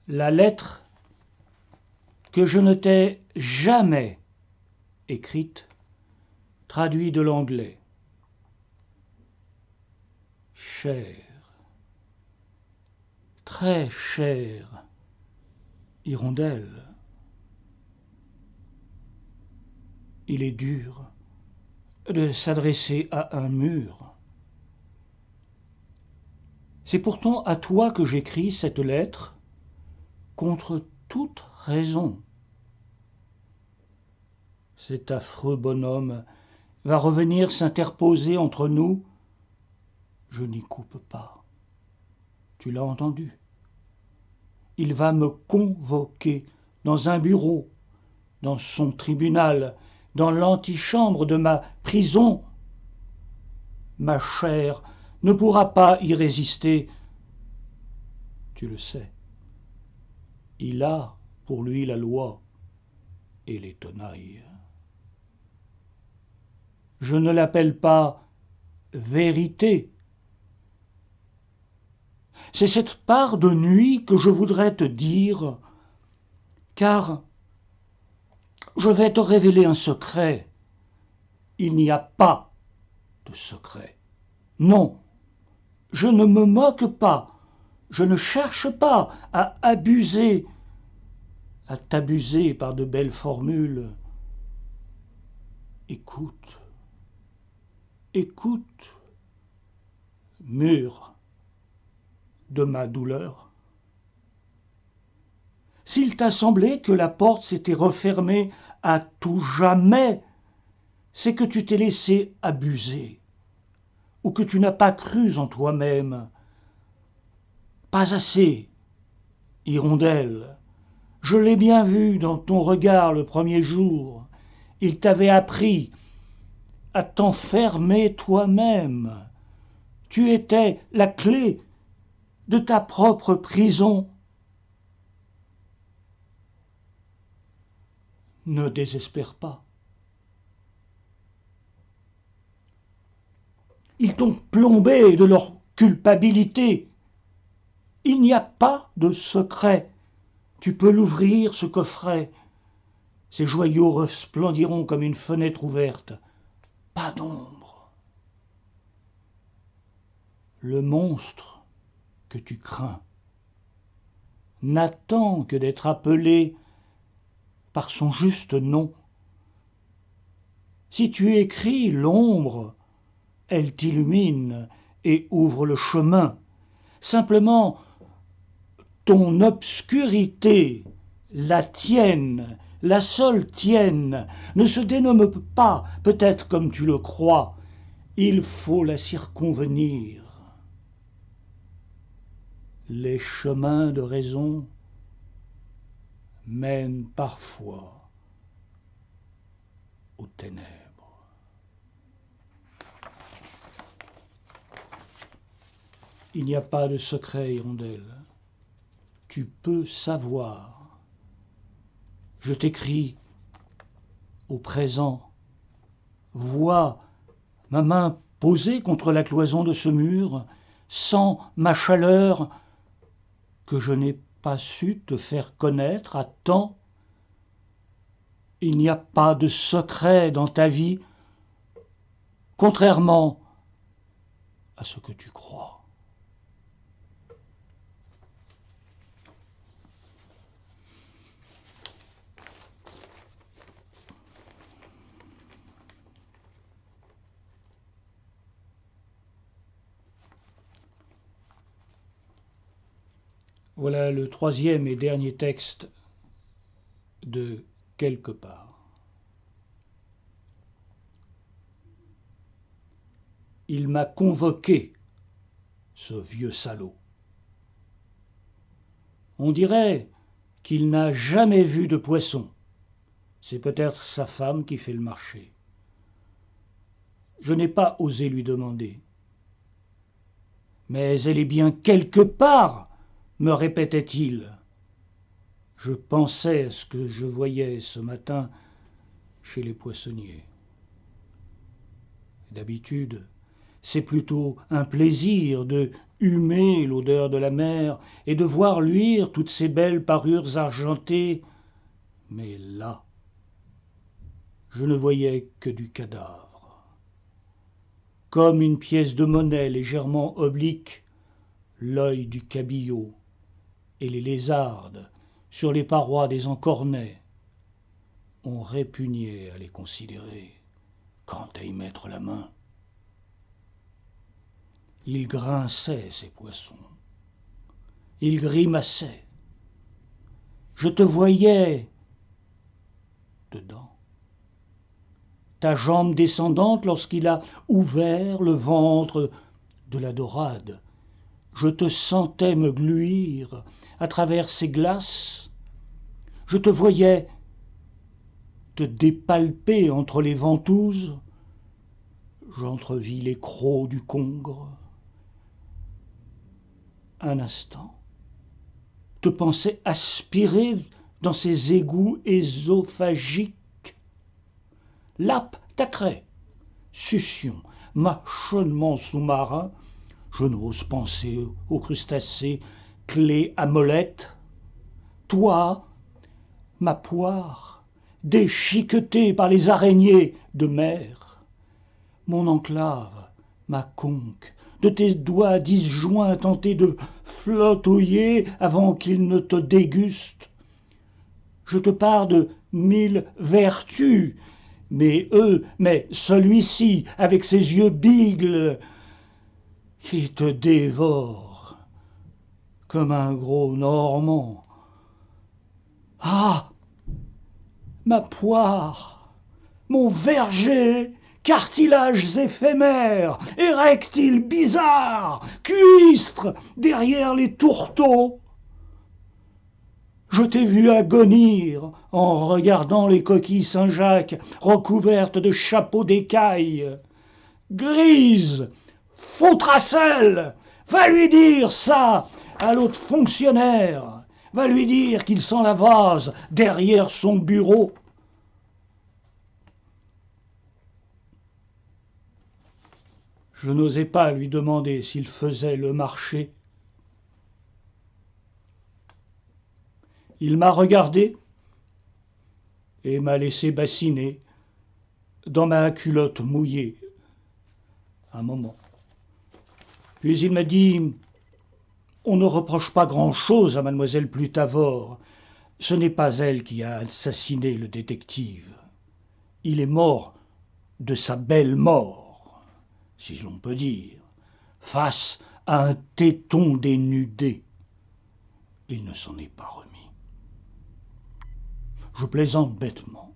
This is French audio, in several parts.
La lettre que je ne t'ai jamais écrite, traduit de l'anglais. Cher, très chère hirondelle, il est dur de s'adresser à un mur. C'est pourtant à toi que j'écris cette lettre, contre toute raison. Cet affreux bonhomme va revenir s'interposer entre nous. Je n'y coupe pas. Tu l'as entendu. Il va me convoquer dans un bureau, dans son tribunal, dans l'antichambre de ma prison. Ma chair ne pourra pas y résister. Tu le sais. Il a pour lui la loi et les tenailles. Je ne l'appelle pas vérité. C'est cette part de nuit que je voudrais te dire, car je vais te révéler un secret. Il n'y a pas de secret. Non, je ne me moque pas, je ne cherche pas à abuser, à t'abuser par de belles formules. Écoute, écoute, mur de ma douleur. S'il t'a semblé que la porte s'était refermée à tout jamais, c'est que tu t'es laissé abuser, ou que tu n'as pas cru en toi-même. Pas assez, hirondelle. Je l'ai bien vu dans ton regard le premier jour. Il t'avait appris à t'enfermer toi-même. Tu étais la clé de ta propre prison. Ne désespère pas. Ils t'ont plombé de leur culpabilité. Il n'y a pas de secret. Tu peux l'ouvrir, ce coffret. Ces joyaux resplendiront comme une fenêtre ouverte. Pas d'ombre. Le monstre que tu crains n'attend que d'être appelé par son juste nom. Si tu écris l'ombre, elle t'illumine et ouvre le chemin. Simplement, ton obscurité, la tienne, la seule tienne, ne se dénomme pas, peut-être comme tu le crois. Il faut la circonvenir. Les chemins de raison mènent parfois aux ténèbres. Il n'y a pas de secret, hirondelle. Tu peux savoir. Je t'écris au présent. Vois ma main posée contre la cloison de ce mur, sens ma chaleur que je n'ai pas su te faire connaître à temps. Il n'y a pas de secret dans ta vie, contrairement à ce que tu crois. Voilà le troisième et dernier texte de Quelque part. Il m'a convoqué, ce vieux salaud. On dirait qu'il n'a jamais vu de poisson. C'est peut-être sa femme qui fait le marché. Je n'ai pas osé lui demander. Mais elle est bien quelque part, me répétait-il. Je pensais à ce que je voyais ce matin chez les poissonniers. D'habitude, c'est plutôt un plaisir de humer l'odeur de la mer et de voir luire toutes ces belles parures argentées. Mais là, je ne voyais que du cadavre. Comme une pièce de monnaie légèrement oblique, l'œil du cabillaud et les lézardes sur les parois des encornets. On répugnait à les considérer, quant à y mettre la main. Ils grinçaient, ces poissons. Ils grimaçaient. Je te voyais dedans. Ta jambe descendante lorsqu'il a ouvert le ventre de la dorade. Je te sentais me gluire à travers ces glaces. Je te voyais te dépalper entre les ventouses. J'entrevis les crocs du congre. Un instant, te pensais aspirer dans ces égouts ésophagiques. Lappe ta craie, succion, mâchonnement sous-marin, je n'ose penser aux crustacés, clés à molette. Toi, ma poire, déchiquetée par les araignées de mer. Mon enclave, ma conque, de tes doigts disjoints tentés de flottouiller avant qu'ils ne te dégustent. Je te parle de 1000 vertus, mais celui-ci, avec ses yeux bigles, qui te dévore comme un gros Normand. Ah, ma poire, mon verger, cartilages éphémères, érectiles bizarres, cuistres derrière les tourteaux. Je t'ai vu agonir en regardant les coquilles Saint-Jacques recouvertes de chapeaux d'écailles. Grise, fautracelle, va lui dire ça à l'autre fonctionnaire. Va lui dire qu'il sent la vase derrière son bureau. Je n'osais pas lui demander s'il faisait le marché. Il m'a regardé et m'a laissé bassiner dans ma culotte mouillée un moment. Puis il m'a dit « On ne reproche pas grand-chose à mademoiselle Plutavore. Ce n'est pas elle qui a assassiné le détective. Il est mort de sa belle mort, si l'on peut dire, face à un téton dénudé. Il ne s'en est pas remis. Je plaisante bêtement.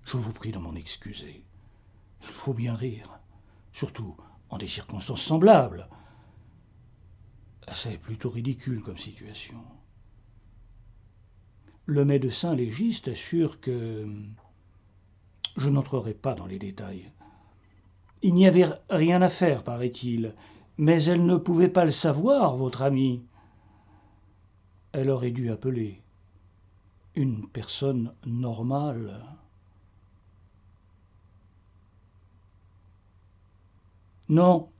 Je vous prie de m'en excuser. Il faut bien rire, surtout en des circonstances semblables. C'est plutôt ridicule comme situation. Le médecin légiste assure que je n'entrerai pas dans les détails. Il n'y avait rien à faire, paraît-il, mais elle ne pouvait pas le savoir, votre amie. Elle aurait dû appeler une personne normale. Non,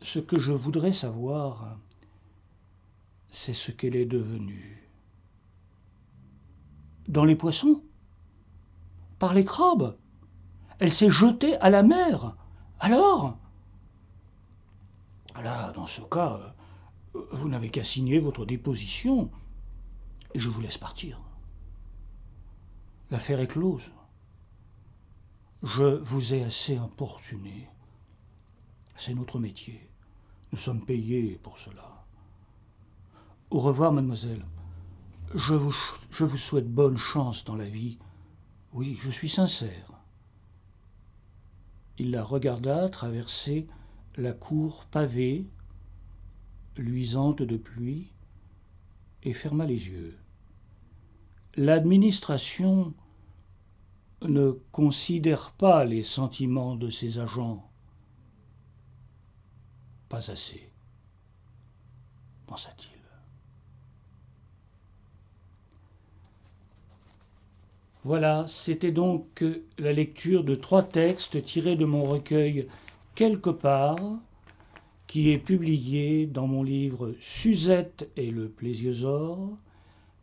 ce que je voudrais savoir, c'est ce qu'elle est devenue. Dans les poissons? Par les crabes? Elle s'est jetée à la mer. Alors? Là, dans ce cas, vous n'avez qu'à signer votre déposition et je vous laisse partir. L'affaire est close. Je vous ai assez importuné. C'est notre métier. Nous sommes payés pour cela. Au revoir, mademoiselle. Je vous souhaite bonne chance dans la vie. Oui, je suis sincère. Il la regarda traverser la cour pavée, luisante de pluie, et ferma les yeux. L'administration ne considère pas les sentiments de ses agents. Pas assez, pensa-t-il. Voilà, c'était donc la lecture de 3 textes tirés de mon recueil quelque part, qui est publié dans mon livre Suzette et le plésiosaure,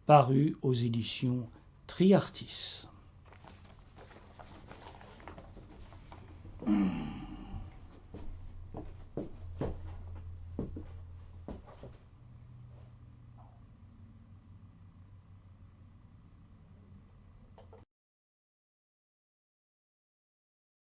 paru aux éditions Triartis.